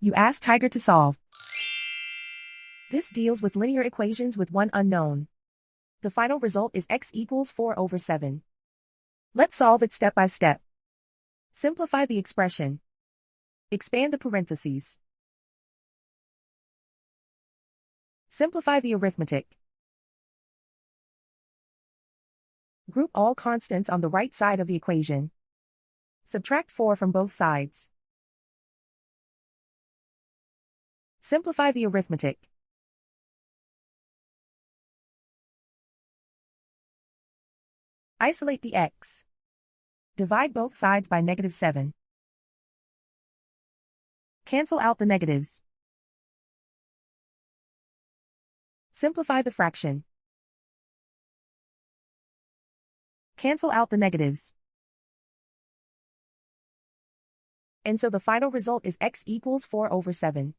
You ask Tiger to solve. This deals with linear equations with one unknown. The final result is x equals 4 over 7. Let's solve it step by step. Simplify the expression. Expand the parentheses. Simplify the arithmetic. Group all constants on the right side of the equation. Subtract 4 from both sides. Simplify the arithmetic. Isolate the x. Divide both sides by -7. Cancel out the negatives. Simplify the fraction. Cancel out the negatives. And so the final result is x equals 4 over 7.